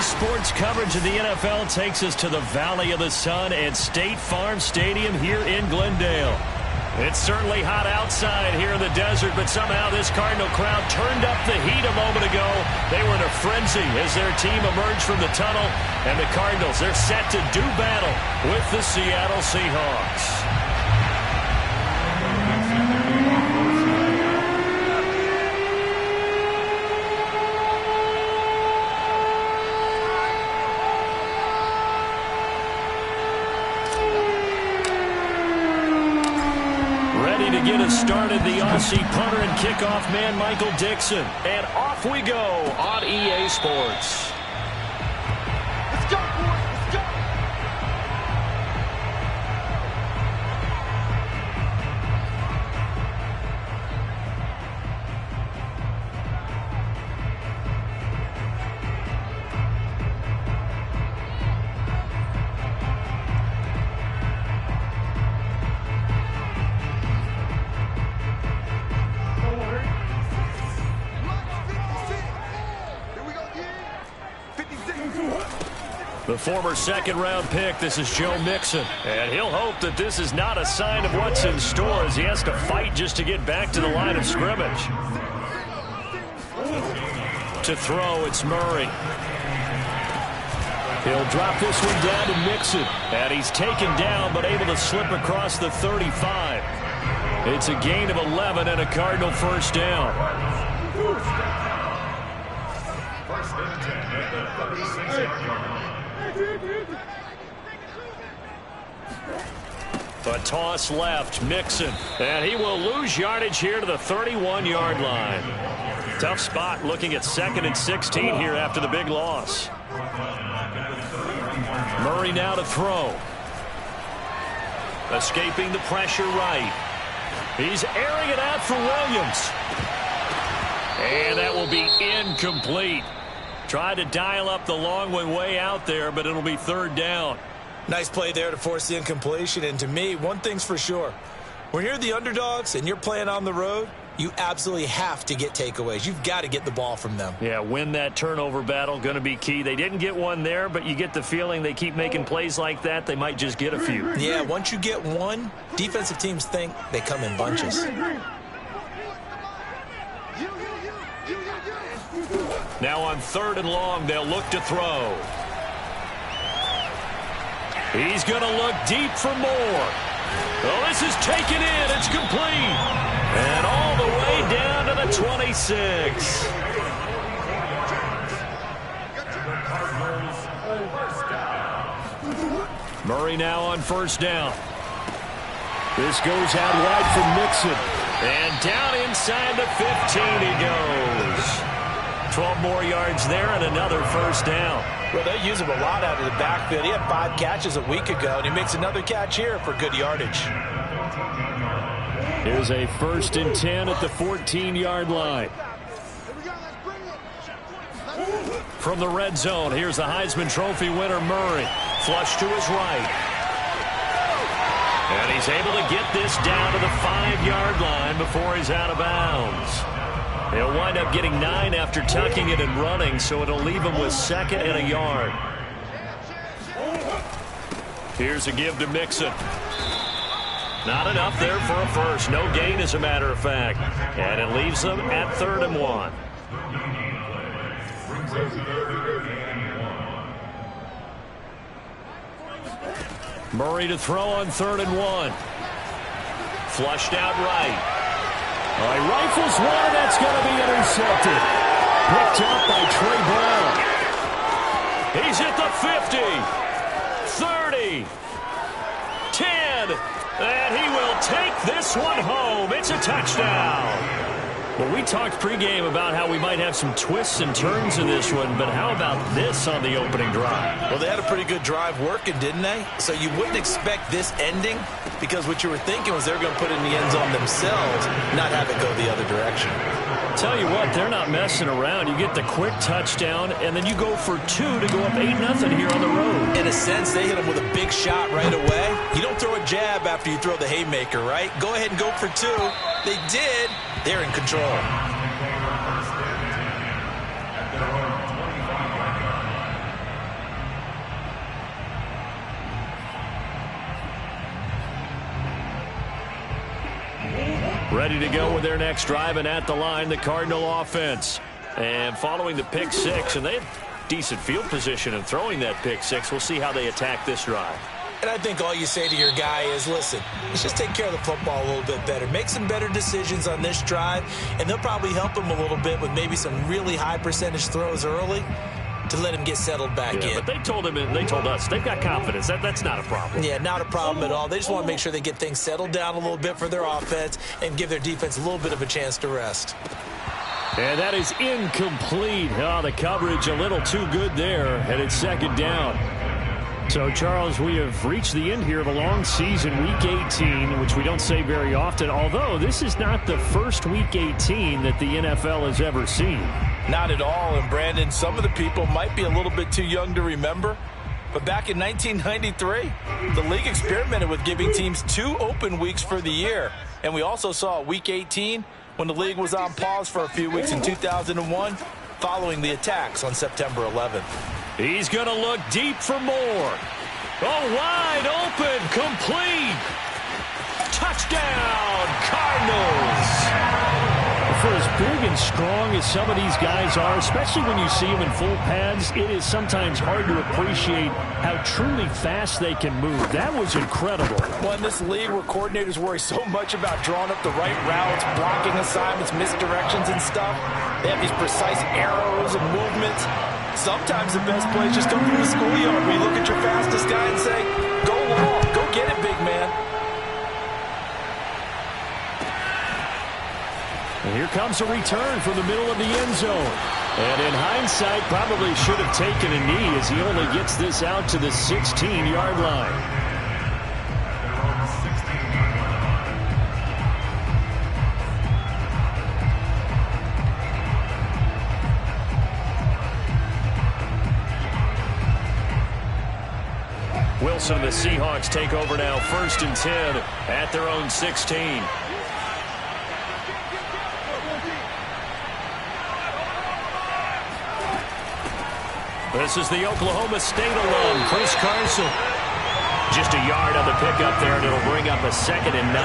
Sports coverage of the NFL takes us to the Valley of the Sun at State Farm Stadium here in Glendale. It's certainly hot outside here in the desert, but somehow this Cardinal crowd turned up the heat a moment ago. They were in a frenzy as their team emerged from the tunnel, and the Cardinals, they're set to do battle with the Seattle Seahawks. To get us started, the Aussie punter and kickoff man, Michael Dixon. And off we go on EA Sports. Let's go, boys. Let's go. The former second-round pick, this is Joe Mixon. And he'll hope that this is not a sign of what's in store as he has to fight just to get back to the line of scrimmage. To throw, it's Murray. He'll drop this one down to Mixon. And he's taken down but able to slip across the 35. It's a gain of 11 and a Cardinal first down. First and 10 at the 36-yard line. A toss left, Mixon, and he will lose yardage here to the 31-yard line. Tough spot looking at 2nd and 16 here after the big loss. Murray now to throw. Escaping the pressure right. He's airing it out for Williams. And that will be incomplete. Tried to dial up the long way out there, but it'll be third down. Nice play there to force the incompletion. And to me, one thing's for sure. When you're the underdogs and you're playing on the road, you absolutely have to get takeaways. You've got to get the ball from them. Yeah, win that turnover battle, going to be key. They didn't get one there, but you get the feeling they keep making plays like that, they might just get a few. Yeah, once you get one, defensive teams think they come in bunches. Now on 3rd and long, they'll look to throw. He's going to look deep for more. Oh, this is taken in. It's complete. And all the way down to the 26. Murray now on first down. This goes out wide for Mixon. And down inside the 15 he goes. 12 more yards there and another first down. Well, they use him a lot out of the backfield. He had 5 catches a week ago, and he makes another catch here for good yardage. Here's a 1st and 10 at the 14-yard line. From the red zone, here's the Heisman Trophy winner, Murray. Flush to his right. And he's able to get this down to the 5-yard line before he's out of bounds. He'll wind up getting 9 after tucking it and running, so it'll leave him with 2nd and a yard. Here's a give to Mixon. Not enough there for a first. No gain, as a matter of fact. And it leaves them at 3rd and 1. Murray to throw on 3rd and 1. Flushed out right. He rifles one, that's going to be intercepted. Picked up by Trey Brown. He's hit the 50, 30, 10, and he will take this one home. It's a touchdown. Well, we talked pregame about how we might have some twists and turns in this one, but how about this on the opening drive? Well, they had a pretty good drive working, didn't they? So you wouldn't expect this ending because what you were thinking was they were going to put it in the end zone themselves, not have it go the other direction. Tell you what, they're not messing around. You get the quick touchdown, and then you go for 2 to go up 8-0 here on the road. In a sense, they hit him with a big shot right away. You don't throw a jab after you throw the haymaker, right? Go ahead and go for 2. They did. They're in control. Ready to go with their next drive, and at the line, the Cardinal offense. And following the pick six, and they have decent field position in throwing that pick six. We'll see how they attack this drive. And I think all you say to your guy is, listen, let's just take care of the football a little bit better. Make some better decisions on this drive, and they'll probably help him a little bit with maybe some really high percentage throws early to let him get settled back in. But they told us, they've got confidence. That's not a problem. Yeah, not a problem at all. They just want to make sure they get things settled down a little bit for their offense and give their defense a little bit of a chance to rest. And that is incomplete. Oh, the coverage a little too good there, and it's second down. So, Charles, we have reached the end here of a long season, Week 18, which we don't say very often, although this is not the first Week 18 that the NFL has ever seen. Not at all. And, Brandon, some of the people might be a little bit too young to remember, but back in 1993, the league experimented with giving teams 2 open weeks for the year. And we also saw Week 18 when the league was on pause for a few weeks in 2001 following the attacks on September 11th. He's going to look deep for more. Oh, wide open, complete. Touchdown, Cardinals. For as big and strong as some of these guys are, especially when you see them in full pads, it is sometimes hard to appreciate how truly fast they can move. That was incredible. Well, in this league where coordinators worry so much about drawing up the right routes, blocking assignments, misdirections and stuff, they have these precise arrows and movements. Sometimes the best plays just come from the schoolyard where you look at your fastest guy and say, go long, go get it, big man. And here comes a return from the middle of the end zone. And in hindsight, probably should have taken a knee as he only gets this out to the 16-yard line. Wilson and the Seahawks take over now, 1st and 10 at their own 16. This is the Oklahoma State alum, Chris Carson. Just a yard on the pickup there, and it'll bring up a 2nd and 9.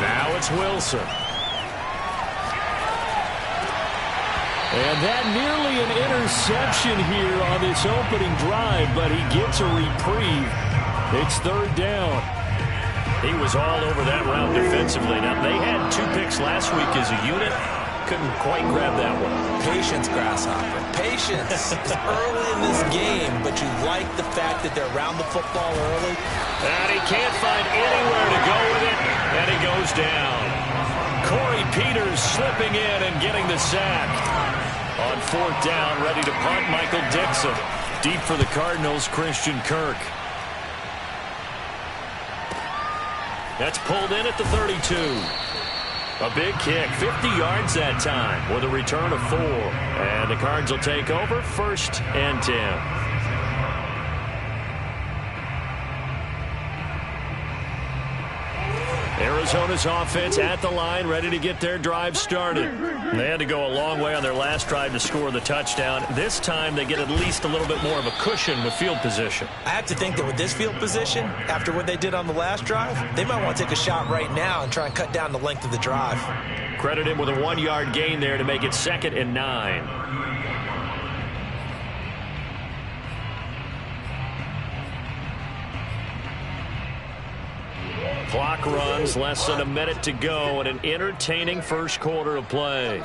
Now it's Wilson. And that nearly an interception here on this opening drive, but he gets a reprieve. It's 3rd down. He was all over that route defensively. Now, they had 2 picks last week as a unit. Couldn't quite grab that one. Patience, Grasshopper. Patience. It's early in this game, but you like the fact that they're around the football early. And he can't find anywhere to go with it, and he goes down. Corey Peters slipping in and getting the sack. On 4th down, ready to punt, Michael Dixon. Deep for the Cardinals, Christian Kirk. That's pulled in at the 32. A big kick, 50 yards that time with a return of 4. And the Cards will take over, 1st and 10. Arizona's offense at the line, ready to get their drive started. They had to go a long way on their last drive to score the touchdown. This time they get at least a little bit more of a cushion with field position. I have to think that with this field position, after what they did on the last drive, they might want to take a shot right now and try and cut down the length of the drive. Credit him with a 1-yard gain there to make it 2nd and 9. Clock runs, less than a minute to go, and an entertaining first quarter of play.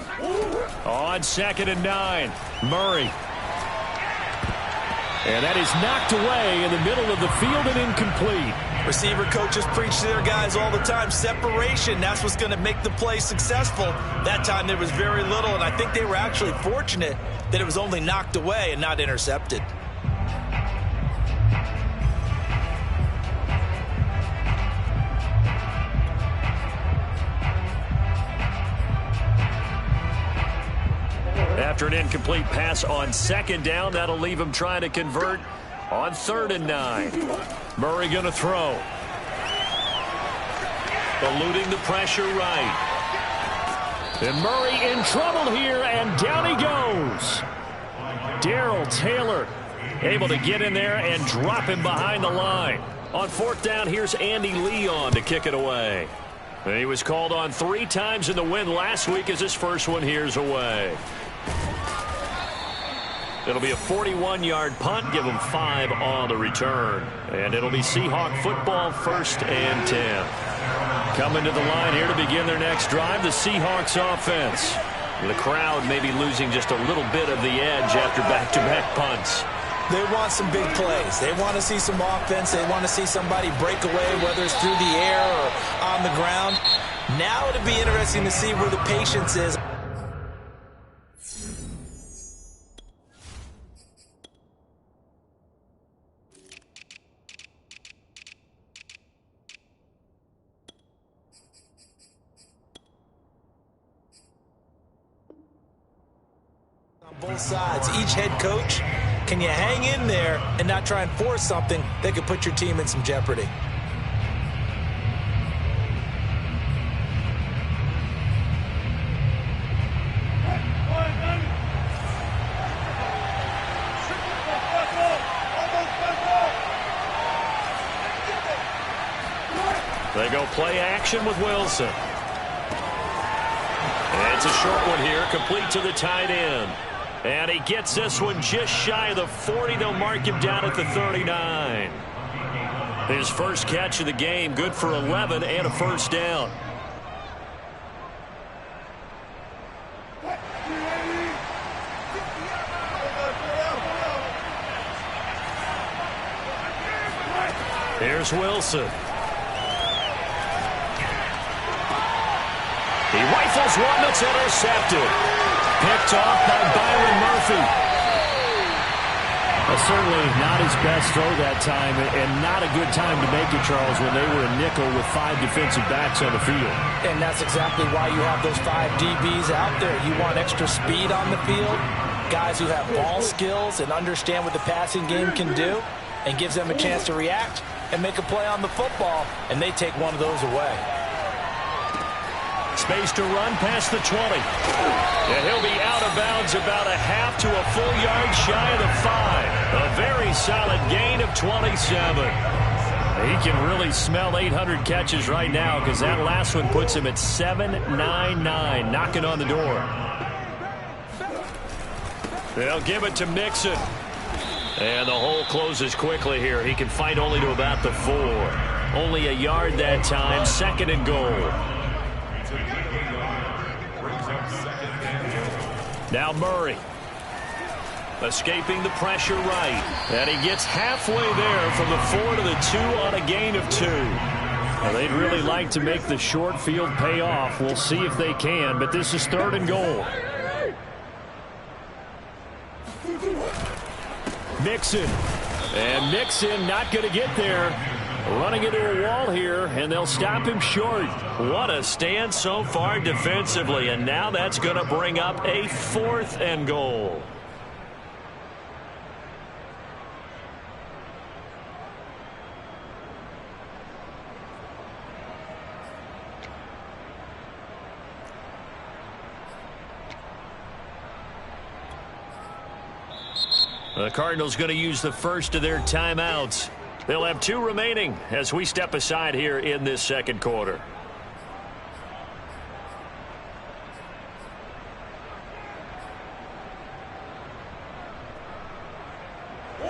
On 2nd and 9, Murray. And that is knocked away in the middle of the field and incomplete. Receiver coaches preach to their guys all the time. Separation, that's what's going to make the play successful. That time there was very little, and I think they were actually fortunate that it was only knocked away and not intercepted. After an incomplete pass on 2nd down, that'll leave him trying to convert on 3rd and 9. Murray going to throw. Eluding the pressure right. And Murray in trouble here, and down he goes. Darrell Taylor Able to get in there and drop him behind the line. On fourth down, here's Andy Leon to kick it away. He was called on 3 times in the win last week as his first one here's away. It'll be a 41-yard punt, give him 5 on the return. And it'll be Seahawk football, 1st and 10. Coming to the line here to begin their next drive, the Seahawks offense. The crowd may be losing just a little bit of the edge after back-to-back punts. They want some big plays. They want to see some offense. They want to see somebody break away, whether it's through the air or on the ground. Now it'll be interesting to see where the patience is. Both sides, each head coach, can you hang in there and not try and force something that could put your team in some jeopardy? They go play action with Wilson. And it's a short one here, complete to the tight end. And he gets this one just shy of the 40. They'll mark him down at the 39. His first catch of the game, good for 11 and a first down. Here's Wilson. He rifles one that's intercepted. Picked off by Byron Murphy. Certainly not his best throw that time, and not a good time to make it, Charles, when they were a nickel with 5 defensive backs on the field. And that's exactly why you have those 5 DBs out there. You want extra speed on the field, guys who have ball skills and understand what the passing game can do, and gives them a chance to react and make a play on the football, and they take one of those away. Space to run past the 20. And he'll be out of bounds about a half to a full yard shy of the 5. A very solid gain of 27. He can really smell 800 catches right now because that last one puts him at 799, knocking on the door. They'll give it to Mixon. And the hole closes quickly here. He can fight only to about the 4. Only a yard that time, 2nd and goal. Now Murray. Escaping the pressure right. And he gets halfway there from the 4 to the 2 on a gain of 2. Well, they'd really like to make the short field pay off. We'll see if they can, but this is 3rd and goal. Mixon. And Mixon not going to get there. Running into a wall here, and they'll stop him short. What a stand so far defensively, and now that's going to bring up a 4th and goal. The Cardinals going to use the first of their timeouts. They'll have 2 remaining as we step aside here in this 2nd quarter.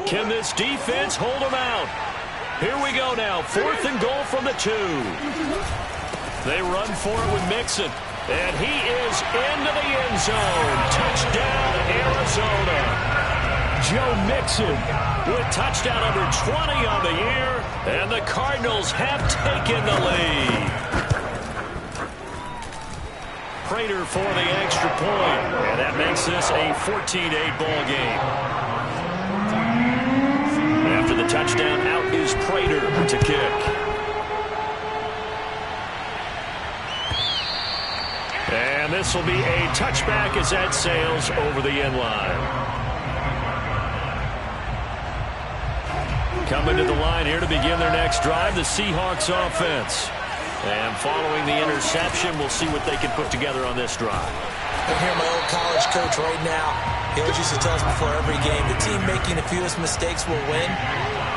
Can this defense hold them out? Here we go now. 4th and goal from the 2. They run for it with Mixon. And he is into the end zone. Touchdown, Arizona. Joe Mixon with touchdown number 20 on the year, and the Cardinals have taken the lead. Prater for the extra point, and that makes this a 14-8 ball game. After the touchdown, out is Prater to kick. And this will be a touchback as that sails over the end line. Coming to the line here to begin their next drive, the Seahawks offense. And following the interception, we'll see what they can put together on this drive. I hear my old college coach right now. He always used to tell us before every game, the team making the fewest mistakes will win.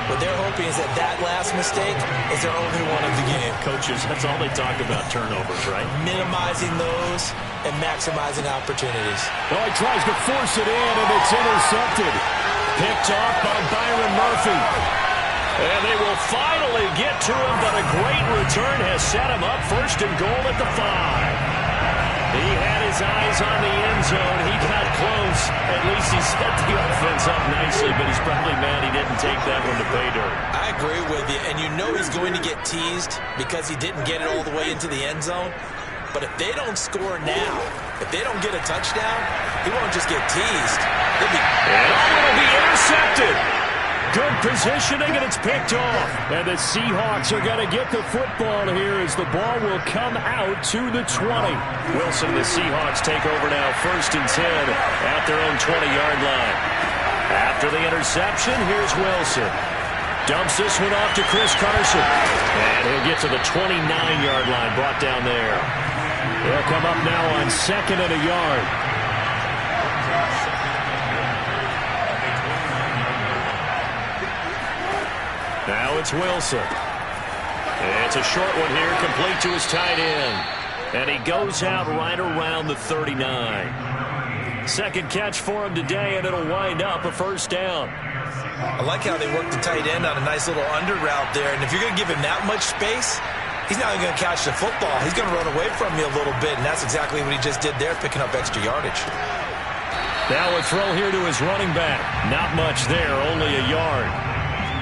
What they're hoping is that that last mistake is their only one of the game. Coaches, that's all they talk about, turnovers, right? Minimizing those and maximizing opportunities. Well, he tries to force it in, and it's intercepted. Picked off by Byron Murphy. And they will finally get to him, but a great return has set him up first and goal at the 5. He had his eyes on the end zone. He got close. At least he set the offense up nicely, but he's probably mad he didn't take that one to pay dirt. I agree with you, and you know he's going to get teased because he didn't get it all the way into the end zone. But if they don't score now, if they don't get a touchdown, he won't just get teased. It'll be intercepted. Good positioning, and it's picked off. And the Seahawks are going to get the football here as the ball will come out to the 20. Wilson and the Seahawks take over now, 1st and 10 at their own 20-yard line. After the interception, here's Wilson. Dumps this one off to Chris Carson. And he'll get to the 29-yard line, brought down there. He'll come up now on 2nd and a yard. Now it's Wilson. It's a short one here, complete to his tight end. And he goes out right around the 39. Second catch for him today, and it'll wind up a 1st down. I like how they work the tight end on a nice little under route there. And if you're going to give him that much space, he's not going to catch the football. He's going to run away from you a little bit, and that's exactly what he just did there, picking up extra yardage. Now a throw here to his running back. Not much there, only a yard.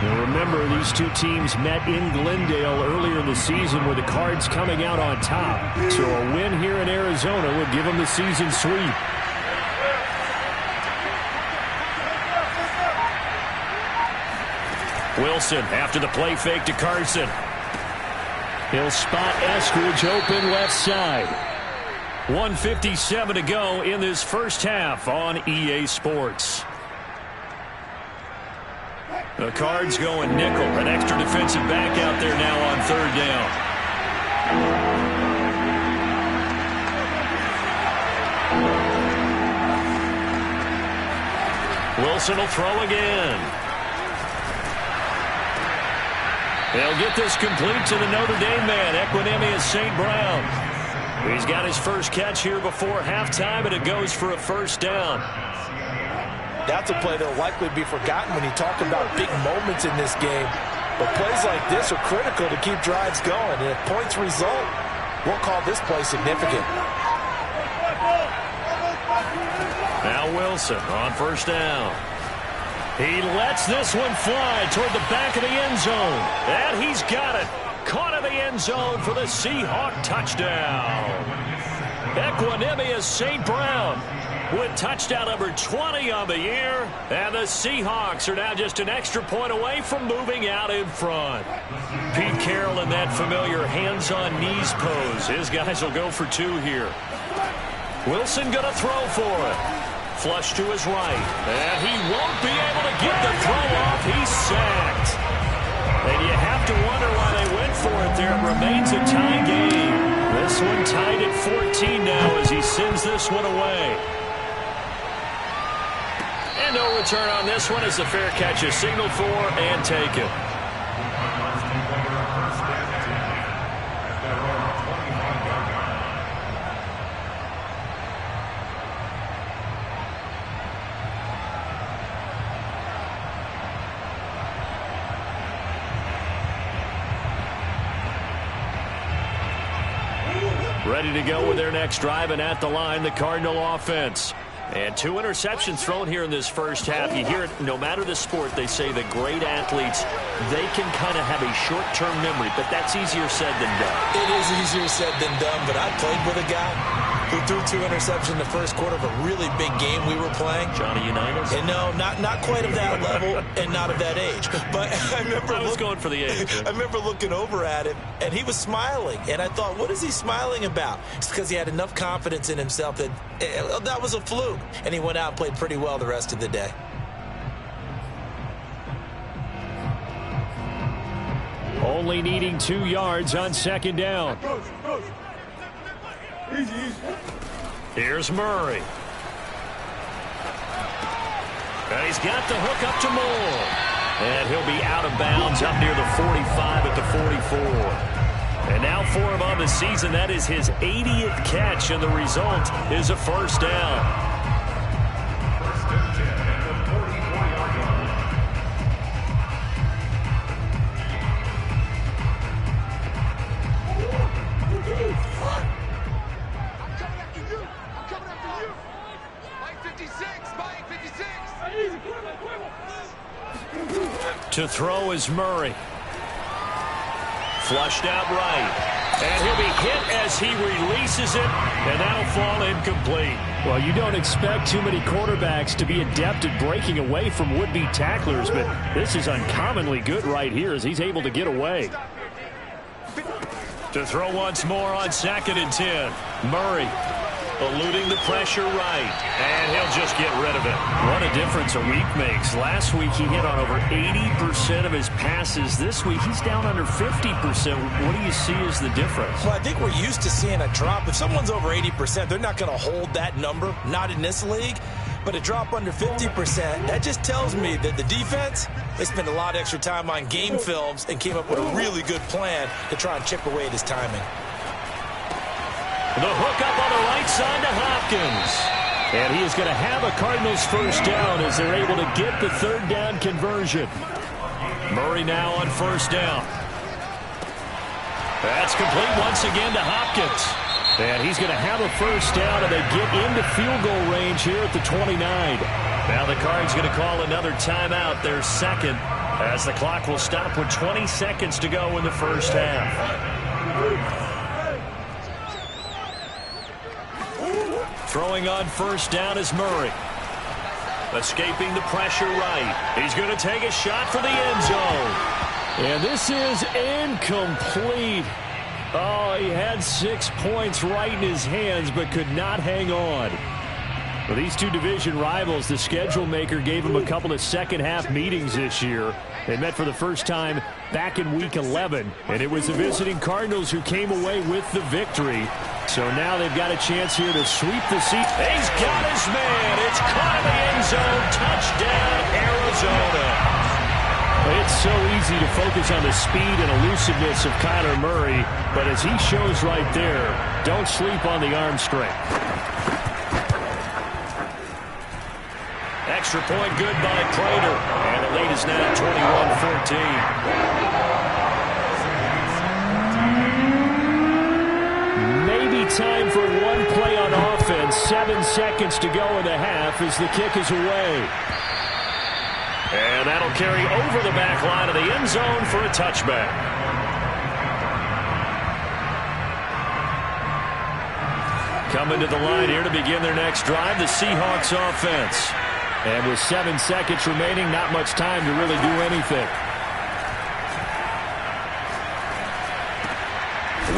Now remember, these two teams met in Glendale earlier in the season with the Cards coming out on top. So a win here in Arizona would give them the season sweep. Wilson after the play fake to Carson. He'll spot Eskridge open left side. 1:57 to go in this first half on EA Sports. The Cards going nickel. An extra defensive back out there now on 3rd down. Wilson will throw again. They'll get this complete to the Notre Dame man, Equanimous St. Brown. He's got his first catch here before halftime, and it goes for a 1st down. That's a play that will likely be forgotten when you talk about big moments in this game. But plays like this are critical to keep drives going. And if points result, we'll call this play significant. Now Wilson on 1st down. He lets this one fly toward the back of the end zone. And he's got it. Caught in the end zone for the Seahawk touchdown. Equanimous St. Brown with touchdown number 20 on the year. And the Seahawks are now just an extra point away from moving out in front. Pete Carroll in that familiar hands-on-knees pose. His guys will go for 2 here. Wilson going to throw for it. Flush to his right. And he won't be able to get the throw off. He's sacked. And you have to wonder why they went for it there. It remains a tie game. This one tied at 14 now as he sends this one away. And no return on this one as the fair catch is signaled for and taken. Ready to go with their next drive, and at the line, the Cardinal offense. And 2 interceptions thrown here in this first half. You hear it, no matter the sport, they say that great athletes, they can kind of have a short-term memory, but that's easier said than done. It is easier said than done, but I played with a guy who threw 2 interceptions in the first quarter of a really big game we were playing. Johnny Unitas? And no, not quite of that level and not of that age. But I remember I was going for the age. I remember looking over at him, and he was smiling. And I thought, what is he smiling about? It's because he had enough confidence in himself that that was a fluke. And he went out and played pretty well the rest of the day. Only needing 2 yards on 2nd down. Here's Murray. And he's got the hook up to Moore. And he'll be out of bounds up near the 45 at the 44. And now for him on the season, that is his 80th catch, and the result is a first down. To throw is Murray. Flushed out right. And he'll be hit as he releases it, and that'll fall incomplete. Well, you don't expect too many quarterbacks to be adept at breaking away from would-be tacklers, but this is uncommonly good right here as he's able to get away. To throw once more on 2nd and 10. Murray eluding the pressure right, and he'll just get rid of it. What a difference a week makes. Last week he hit on over 80% of his passes. This week he's down under 50%. What do you see as the difference? Well, I think we're used to seeing a drop. If someone's over 80%, they're not going to hold that number, not in this league. But a drop under 50%, that just tells me that the defense, they spent a lot of extra time on game films and came up with a really good plan to try and chip away at his timing. The hook up on the right side to Hopkins. And he is going to have a Cardinals first down as they're able to get the 3rd down conversion. Murray now on 1st down. That's complete once again to Hopkins. And he's going to have a first down, and they get into field goal range here at the 29. Now the Cards going to call another timeout, their second, as the clock will stop with 20 seconds to go in the first half. Throwing on 1st down is Murray. Escaping the pressure right. He's going to take a shot for the end zone. And this is incomplete. Oh, he had 6 points right in his hands but could not hang on. For these two division rivals, the schedule maker gave them a couple of second-half meetings this year. They met for the first time back in Week 11, and it was the visiting Cardinals who came away with the victory. So now they've got a chance here to sweep the seat. He's got his man. It's caught in the end zone. Touchdown, Arizona. It's so easy to focus on the speed and elusiveness of Kyler Murray, but as he shows right there, don't sleep on the arm strength. Extra point good by Prater, and the lead is now 21-14. Maybe time for one play on offense. 7 seconds to go in the half as the kick is away. And that'll carry over the back line of the end zone for a touchback. Coming to the line here to begin their next drive, the Seahawks offense. And with 7 seconds remaining, not much time to really do anything.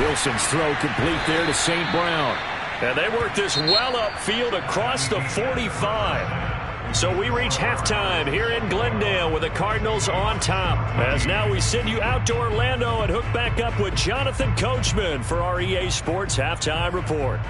Wilson's throw complete there to St. Brown. And they work this well upfield across the 45. So we reach halftime here in Glendale with the Cardinals on top. As now we send you out to Orlando and hook back up with Jonathan Coachman for our EA Sports Halftime Report.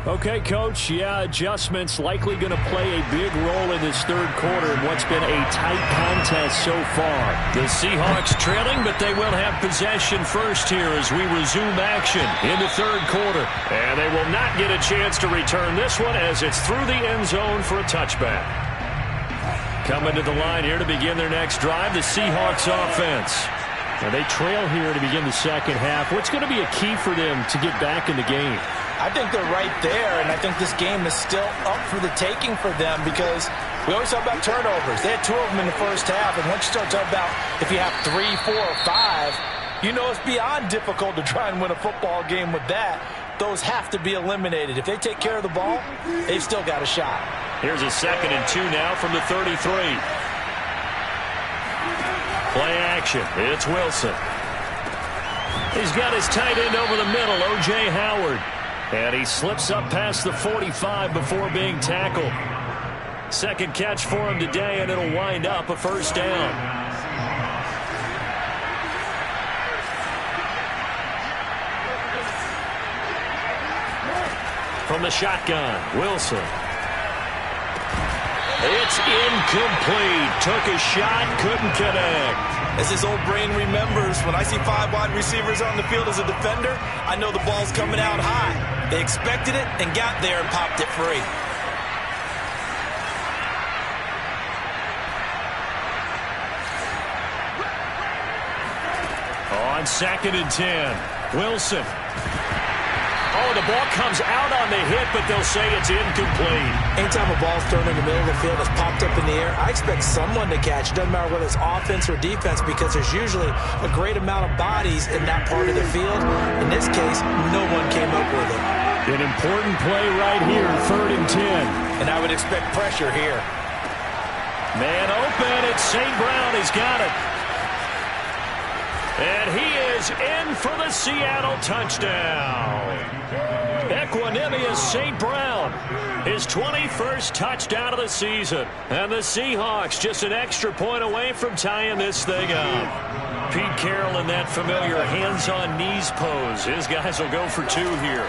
Okay, Coach, yeah, adjustments likely going to play a big role in this third quarter in what's been a tight contest so far. The Seahawks trailing, but they will have possession first here as we resume action in the third quarter. And they will not get a chance to return this one as it's through the end zone for a touchback. Coming to the line here to begin their next drive, the Seahawks offense. And they trail here to begin the second half. What's going to be a key for them to get back in the game? I think they're right there, and I think this game is still up for the taking for them because we always talk about turnovers. They had 2 of them in the first half, and once you start talking about if you have 3, 4, or 5, you know it's beyond difficult to try and win a football game with that. Those have to be eliminated. If they take care of the ball, they've still got a shot. Here's a 2nd and 2 now from the 33. Play action. It's Wilson. He's got his tight end over the middle, O.J. Howard. And he slips up past the 45 before being tackled. Second catch for him today, and it'll wind up a first down. From the shotgun, Wilson. It's incomplete. Took a shot, couldn't connect. As his old brain remembers, when I see 5 wide receivers on the field as a defender, I know the ball's coming out high. They expected it and got there and popped it free. On 2nd and 10, Wilson. Oh, the ball comes out on the hit, but they'll say it's incomplete. Anytime a ball's thrown in the middle of the field that's popped up in the air, I expect someone to catch. It doesn't matter whether it's offense or defense, because there's usually a great amount of bodies in that part of the field. In this case, no one came up with it. An important play right here, 3rd and 10. And I would expect pressure here. Man open, it's St. Brown. He's got it. And he is in for the Seattle touchdown. Equanimous St. Brown, his 21st touchdown of the season. And the Seahawks just an extra point away from tying this thing up. Pete Carroll in that familiar hands-on-knees pose. His guys will go for 2 here.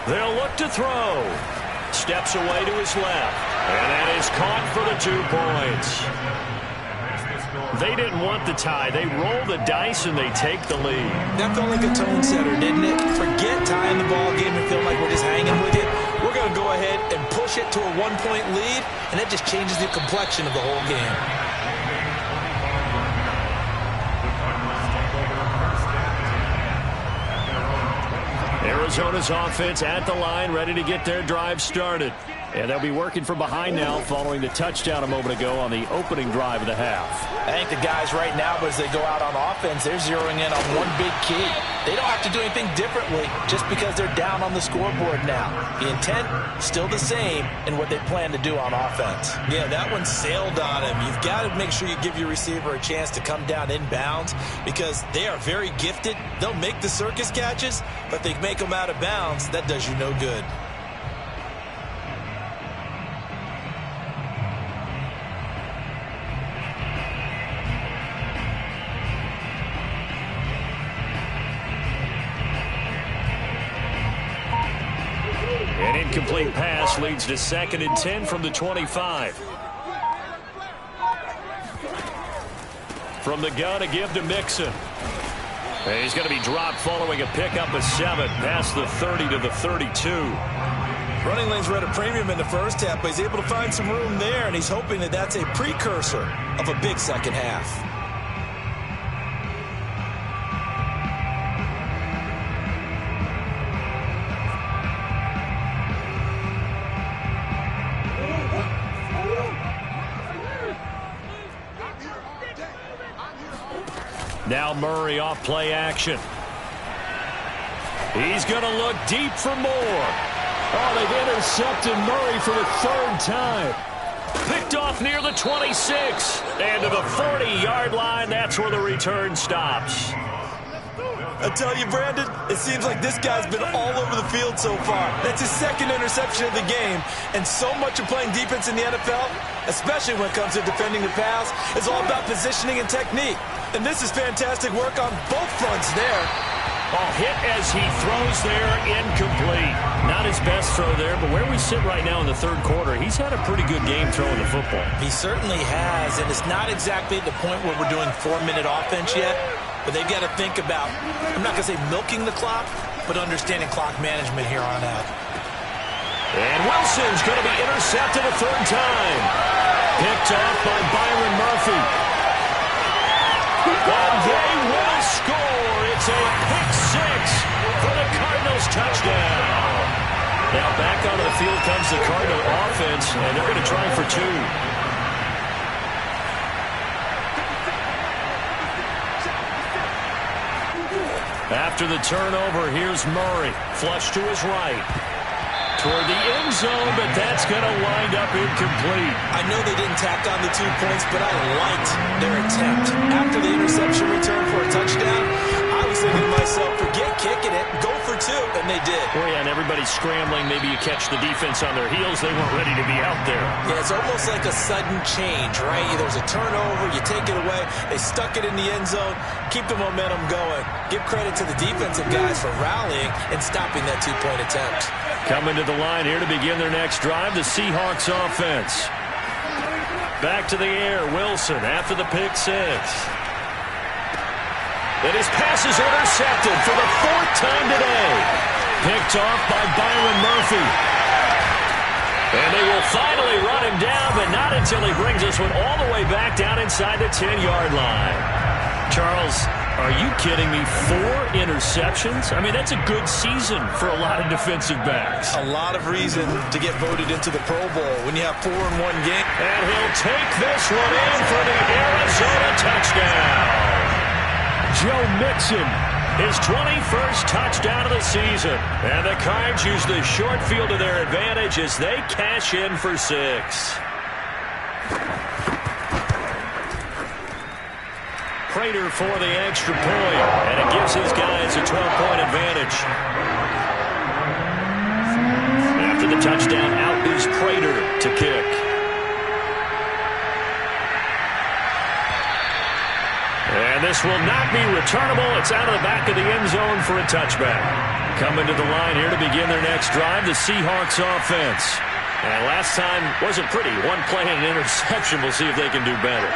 They'll look to throw. Steps away to his left. And that is caught for the 2 points. They didn't want the tie. They roll the dice and they take the lead. That felt like a tone setter, didn't it? Forget tying the ball game and feel like we're just hanging with it. We're going to go ahead and push it to a 1-point lead, and that just changes the complexion of the whole game. Arizona's offense at the line, ready to get their drive started. And they'll be working from behind now following the touchdown a moment ago on the opening drive of the half. I think the guys right now, as they go out on offense, they're zeroing in on one big key. They don't have to do anything differently just because they're down on the scoreboard now. The intent, still the same in what they plan to do on offense. Yeah, that one sailed on him. You've got to make sure you give your receiver a chance to come down inbounds because they are very gifted. They'll make the circus catches, but if they make them out of bounds, that does you no good. An incomplete pass leads to 2nd and 10 from the 25. From the gun, a give to Mixon. And he's going to be dropped following a pickup of 7 past the 30 to the 32. Running lanes were at a premium in the first half, but he's able to find some room there, and he's hoping that that's a precursor of a big second half. Now Murray off play action. He's going to look deep for more. Oh, they've intercepted Murray for the 3rd time. Picked off near the 26. And to the 40-yard line, that's where the return stops. I tell you, Brandon, it seems like this guy's been all over the field so far. That's his 2nd interception of the game. And so much of playing defense in the NFL, especially when it comes to defending the pass, is all about positioning and technique. And this is fantastic work on both fronts there. Oh, hit as he throws there, incomplete. Not his best throw there, but where we sit right now in the 3rd quarter, he's had a pretty good game throwing the football. He certainly has, and it's not exactly at the point where we're doing 4-minute offense yet, but they've got to think about, I'm not going to say milking the clock, but understanding clock management here on out. And Wilson's going to be intercepted a 3rd time. Picked off by Byron Murphy. And they will score. It's a pick 6 for the Cardinals touchdown. Now back onto the field comes the Cardinal offense, and they're going to try for 2. After the turnover, here's Murray. Flush to his right. Toward the end zone, but that's going to wind up incomplete. I know they didn't tack on the 2 points, but I liked their attempt. After the interception return for a touchdown, I was thinking to myself, forget kicking it, go for two, and they did. Oh, yeah, and everybody's scrambling. Maybe you catch the defense on their heels. They weren't ready to be out there. Yeah, it's almost like a sudden change, right? There's a turnover, you take it away, they stuck it in the end zone, keep the momentum going. Give credit to the defensive guys for rallying and stopping that two-point attempt. Coming to the line here to begin their next drive, the Seahawks offense. Back to the air, Wilson after the pick six. And his pass is intercepted for the fourth time today. Picked off by Byron Murphy. And they will finally run him down, but not until he brings this one all the way back down inside the 10-yard line. Charles, are you kidding me? 4 interceptions? I mean, that's a good season for a lot of defensive backs. A lot of reason to get voted into the Pro Bowl when you have 4 in one game. And he'll take this one in for the Arizona touchdown. Joe Mixon, his 21st touchdown of the season. And the Cards use the short field to their advantage as they cash in for 6. Prater for the extra point, and it gives his guys a 12-point advantage. After the touchdown, out is Prater to kick. And this will not be returnable. It's out of the back of the end zone for a touchback. Coming to the line here to begin their next drive, the Seahawks offense. And last time wasn't pretty. One play and an interception. We'll see if they can do better.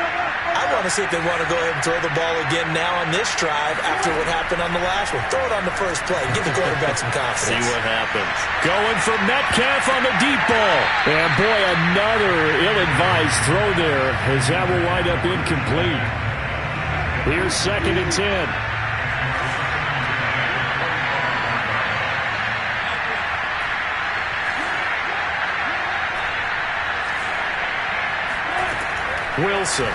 I want to see if they want to go ahead and throw the ball again now on this drive after what happened on the last one. Throw it on the first play. Give the quarterback some confidence. See what happens. Going for Metcalf on the deep ball. And boy, another ill-advised throw there as that will wind up incomplete. Here's 2nd and 10. Wilson.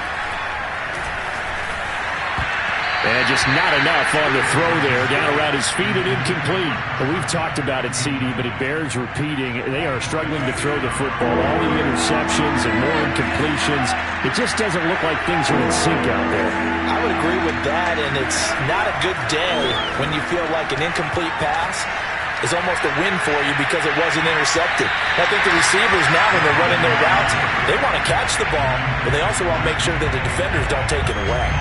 And just not enough on the throw there. Down around his feet and incomplete. Well, we've talked about it, CD, but it bears repeating. They are struggling to throw the football. All the interceptions and more incompletions. It just doesn't look like things are in sync out there. I would agree with that, and it's not a good day when you feel like an incomplete pass is almost a win for you because it wasn't intercepted. I think the receivers now, when they're running their routes, they want to catch the ball, but they also want to make sure that the defenders don't take it away.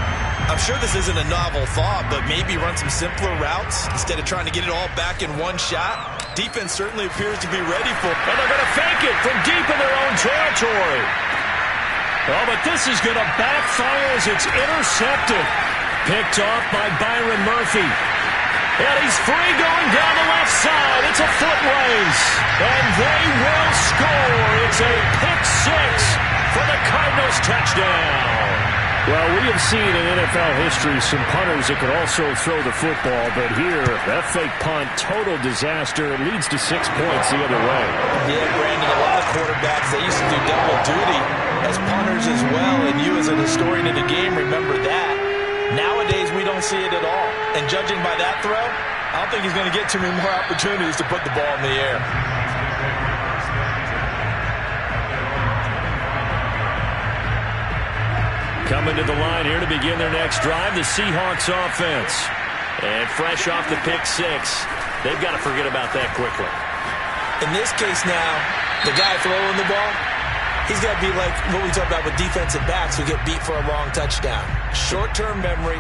I'm sure this isn't a novel thought, but maybe run some simpler routes instead of trying to get it all back in one shot. Defense certainly appears to be ready for it. And they're going to fake it from deep in their own territory. Oh, but this is going to backfire as it's intercepted. Picked off by Byron Murphy. And he's free going down the left side. It's a foot race. And they will score. It's a pick 6 for the Cardinals touchdown. Well, we have seen in NFL history some punters that could also throw the football, but here, that fake punt, total disaster. It leads to 6 points the other way. Yeah, Brandon, a lot of quarterbacks, they used to do double duty as punters as well, and you as an historian of the game remember that. Nowadays, we don't see it at all. And judging by that throw, I don't think he's going to get too many more opportunities to put the ball in the air. Coming to the line here to begin their next drive, the Seahawks offense. And fresh off the pick 6, they've got to forget about that quickly. In this case now, the guy throwing the ball, he's got to be like what we talk about with defensive backs who get beat for a long touchdown. Short-term memory,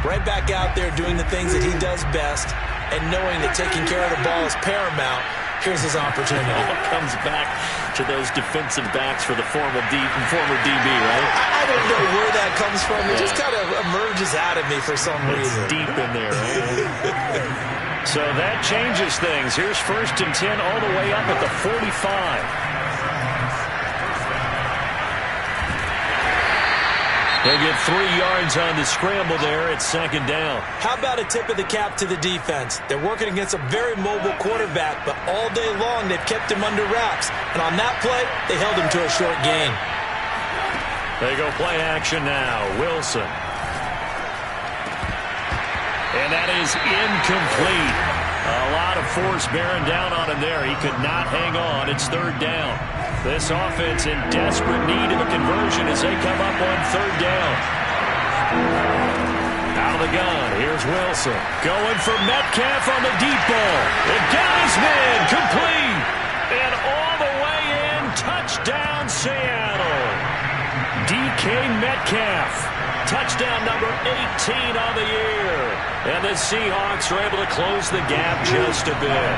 right back out there doing the things that he does best, and knowing that taking care of the ball is paramount. Here's his opportunity. It all comes back to those defensive backs for the former DB, right? I don't know where that comes from. It just kind of emerges out of me for some reason. It's deep in there, right? So that changes things. Here's 1st and 10 all the way up at the 45. They get 3 yards on the scramble there. It's 2nd down. How about a tip of the cap to the defense? They're working against a very mobile quarterback, but all day long they've kept him under wraps. And on that play, they held him to a short gain. They go play action now. Wilson. And that is incomplete. A lot of force bearing down on him there. He could not hang on. It's 3rd down. This offense in desperate need of a conversion as they come up on 3rd down. Out of the gun, here's Wilson. Going for Metcalf on the deep ball. It got his man, complete. And all the way in, touchdown Seattle. DK Metcalf, touchdown number 18 on the year. And the Seahawks are able to close the gap just a bit.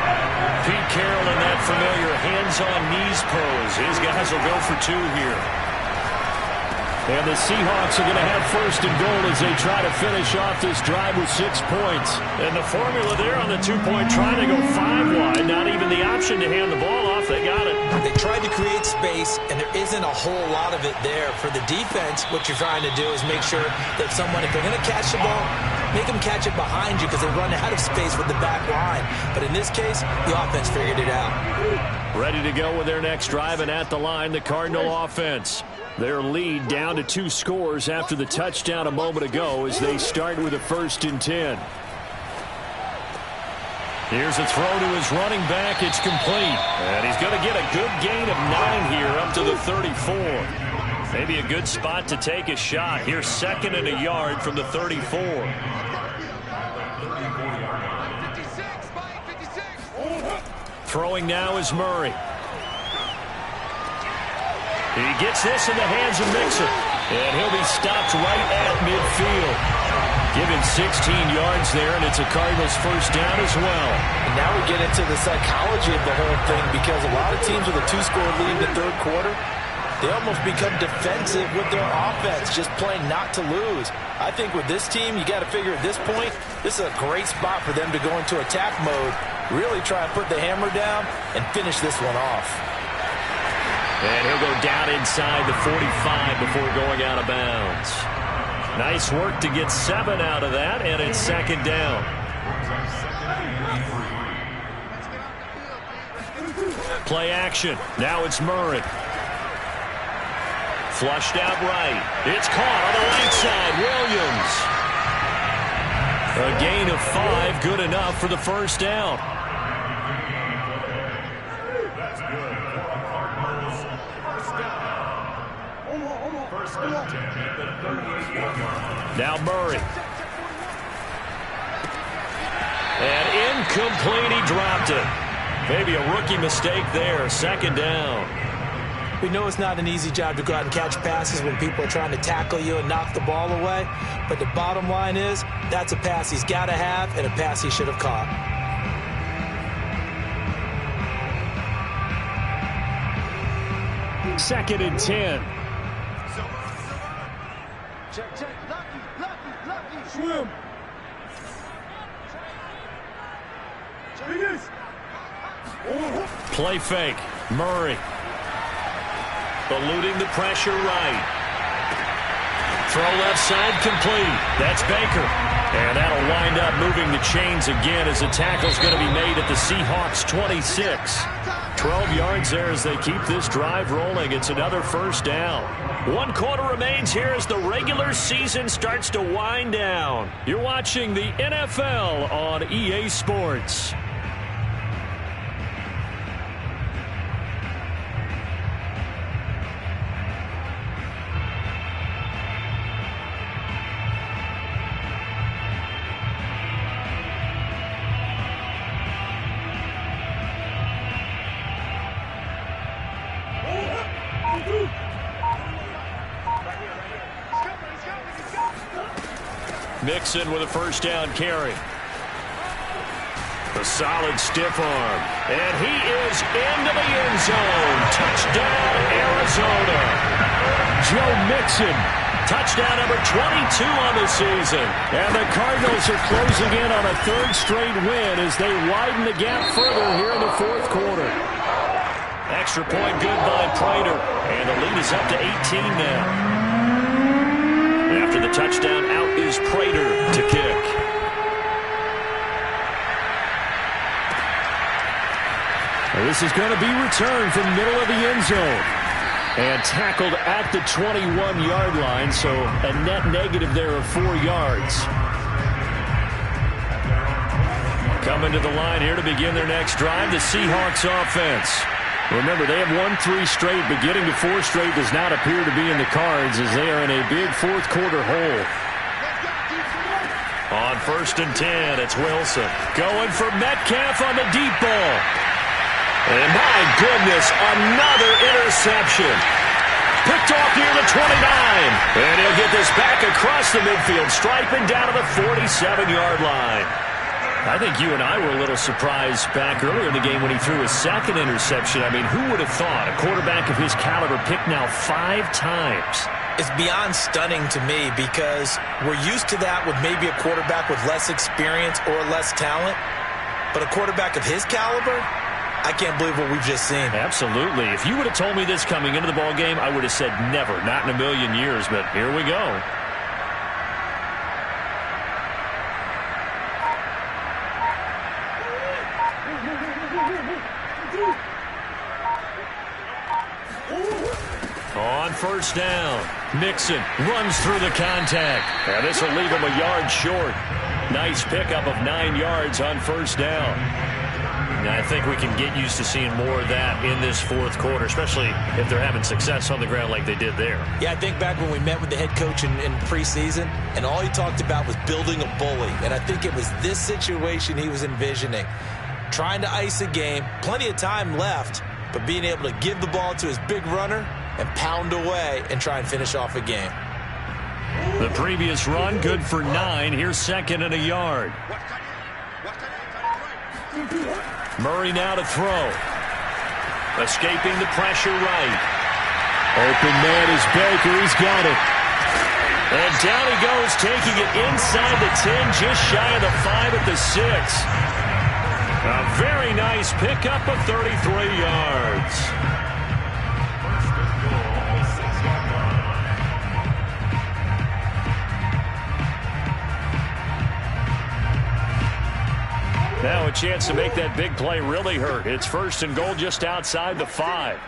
Pete Carroll in that familiar hands-on knees pose. His guys will go for 2 here. And the Seahawks are going to have first and goal as they try to finish off this drive with 6 points. And the formula there on the 2-point try, they go 5 wide. Not even the option to hand the ball off. They got it. They tried to create space, and there isn't a whole lot of it there. For the defense, what you're trying to do is make sure that someone, if they're going to catch the ball, make them catch it behind you because they run out of space with the back line. But in this case, the offense figured it out. Ready to go with their next drive, and at the line, the Cardinal offense. Their lead down to 2 scores after the touchdown a moment ago as they start with a 1st and 10. Here's a throw to his running back. It's complete. And he's going to get a good gain of 9 here up to the 34. Maybe a good spot to take a shot. Here's 2nd and a yard from the 34. Throwing now is Murray. He gets this in the hands of Mixon. And he'll be stopped right at midfield. Give him 16 yards there, and it's a Cardinals first down as well. And now we get into the psychology of the whole thing because a lot of teams with a 2-score lead in the 3rd quarter, they almost become defensive with their offense, just playing not to lose. I think with this team, you got to figure at this point, this is a great spot for them to go into attack mode, really try and put the hammer down and finish this one off. And he'll go down inside the 45 before going out of bounds. Nice work to get 7 out of that, and it's 2nd down. Play action. Now it's Murray. Flushed out right. It's caught on the right side. Williams. A gain of 5, good enough for the first down. Now Murray. And incomplete, he dropped it. Maybe a rookie mistake there, 2nd down. We know it's not an easy job to go out and catch passes when people are trying to tackle you and knock the ball away. But the bottom line is, that's a pass he's got to have and a pass he should have caught. Second and 10. Check, check. Lucky. Swim. Play fake. Murray. Eluding the pressure right. Throw left side complete. That's Baker. And that'll wind up moving the chains again as the tackle's going to be made at the Seahawks 26. 12 yards there as they keep this drive rolling. It's another first down. 1 quarter remains here as the regular season starts to wind down. You're watching the NFL on EA Sports. Mixon with a first down carry. A solid stiff arm. And he is into the end zone. Touchdown, Arizona. Joe Mixon. Touchdown number 22 on the season. And the Cardinals are closing in on a 3rd straight win as they widen the gap further here in the 4th quarter. Extra point good by Prater. And the lead is up to 18 now. After the touchdown, out is Prater to kick. And this is going to be returned from middle of the end zone. And tackled at the 21-yard line, so a net negative there of 4 yards. Coming to the line here to begin their next drive, the Seahawks offense. Remember, they have won 3 straight, but getting to 4 straight does not appear to be in the cards as they are in a big 4th quarter hole. On 1st and 10, it's Wilson. Going for Metcalf on the deep ball. And my goodness, another interception. Picked off near the 29. And he'll get this back across the midfield stripe and down to the 47-yard line. I think you and I were a little surprised back earlier in the game when he threw his second interception. I mean, who would have thought a quarterback of his caliber picked now 5 times? It's beyond stunning to me because we're used to that with maybe a quarterback with less experience or less talent. But a quarterback of his caliber, I can't believe what we've just seen. Absolutely. If you would have told me this coming into the ball game, I would have said never, not in a million years. But here we go. On 1st down, Mixon runs through the contact. And this will leave him a yard short. Nice pickup of 9 yards on 1st down. And I think we can get used to seeing more of that in this 4th quarter, especially if they're having success on the ground like they did there. Yeah, I think back when we met with the head coach in preseason, and all he talked about was building a bully. And I think it was this situation he was envisioning. Trying to ice a game, plenty of time left, but being able to give the ball to his big runner and pound away and try and finish off a game. The previous run, good for 9. Here's 2nd and a yard. Murray now to throw. Escaping the pressure right. Open man is Baker. He's got it. And down he goes, taking it inside the 10, just shy of the 5 at the 6. A very nice pickup of 33 yards. Now a chance to make that big play really hurt. It's 1st and goal just outside the 5.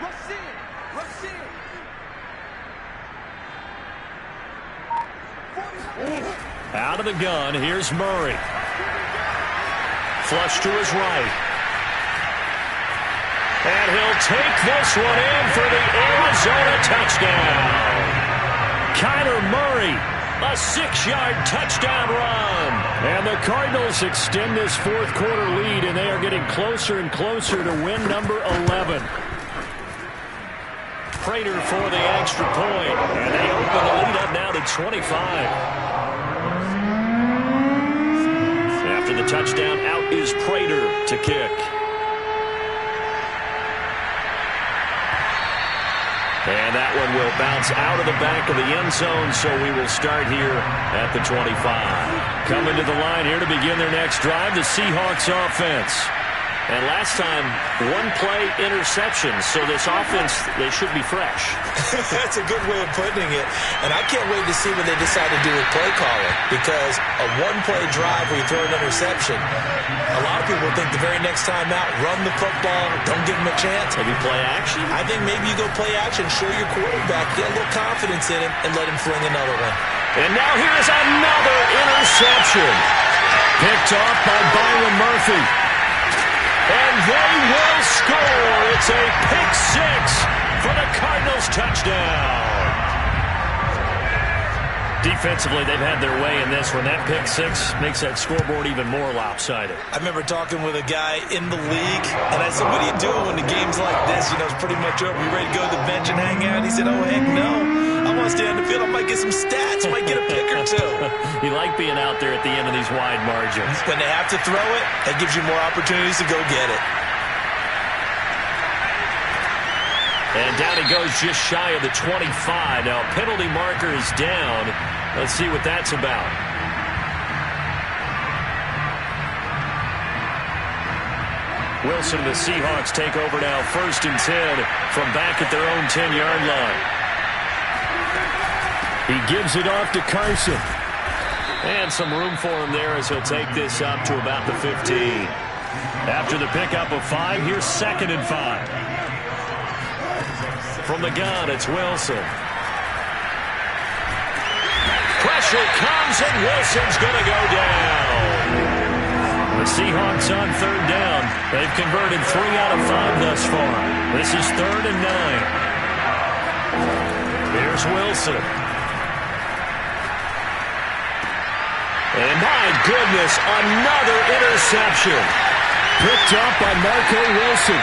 Out of the gun, here's Murray. Flush to his right. And he'll take this one in for the Arizona touchdown. Kyler Murray, a 6-yard touchdown run. And the Cardinals extend this 4th quarter lead, and they are getting closer and closer to win number 11. Prater for the extra point, and they open the lead up now to 25. After the touchdown, out is Prater to kick. And that one will bounce out of the back of the end zone, so we will start here at the 25. Coming to the line here to begin their next drive, the Seahawks offense. And last time, 1-play interception, so this offense, they should be fresh. That's a good way of putting it. And I can't wait to see what they decide to do with play calling, because a 1-play drive where you throw an interception, a lot of people think the very next time out, run the football, don't give them a chance. Maybe play action? I think maybe you go play action, show your quarterback, get a little confidence in him, and let him fling another one. And now here's another interception. Picked off by Byron Murphy. And they will score. It's a pick-6 for the Cardinals touchdown. Defensively, they've had their way in this one. That pick-6 makes that scoreboard even more lopsided. I remember talking with a guy in the league, and I said, what do you do when the game's like this? You know, it's pretty much over. You ready to go to the bench and hang out? He said, oh, heck no. I want to stay on the field. I might get some stats. I might get a pick or two. You like being out there at the end of these wide margins. When they have to throw it, that gives you more opportunities to go get it. And down he goes just shy of the 25. Now, penalty marker is down. Let's see what that's about. Wilson and the Seahawks take over now, 1st and 10 from back at their own 10-yard line. He gives it off to Carson. And some room for him there as he'll take this up to about the 15. After the pickup of 5, here's 2nd and 5. From the gun, it's Wilson. Pressure comes, and Wilson's going to go down. The Seahawks on 3rd down. They've converted 3 out of 5 thus far. This is 3rd and 9. Here's Wilson. And my goodness, another interception. Picked up by Marco Wilson.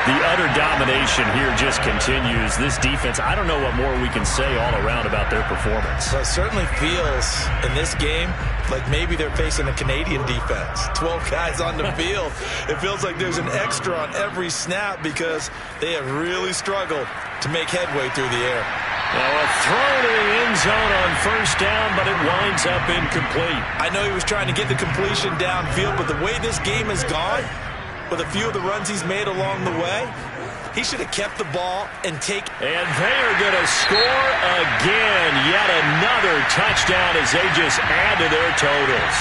The utter domination here just continues. This defense, I don't know what more we can say all around about their performance. Well, it certainly feels in this game like maybe they're facing a Canadian defense. 12 guys on the field. It feels like there's an extra on every snap because they have really struggled to make headway through the air. Now a throw to the end zone on first down, but it winds up incomplete. I know he was trying to get the completion downfield, but the way this game has gone, with a few of the runs he's made along the way, he should have kept the ball and take. And they are going to score again. Yet another touchdown as they just add to their totals.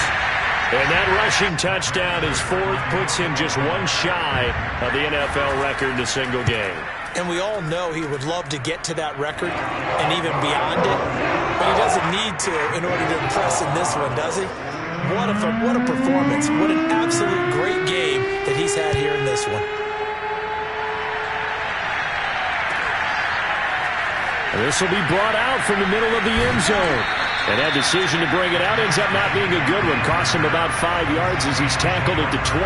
And that rushing touchdown is fourth, puts him just one shy of the NFL record in a single game. And we all know he would love to get to that record and even beyond it, but he doesn't need to in order to impress in this one, does he? What a performance. What an absolute great game that he's had here in this one. This will be brought out from the middle of the end zone. And that decision to bring it out ends up not being a good one. Costs him about 5 yards as he's tackled at the 20.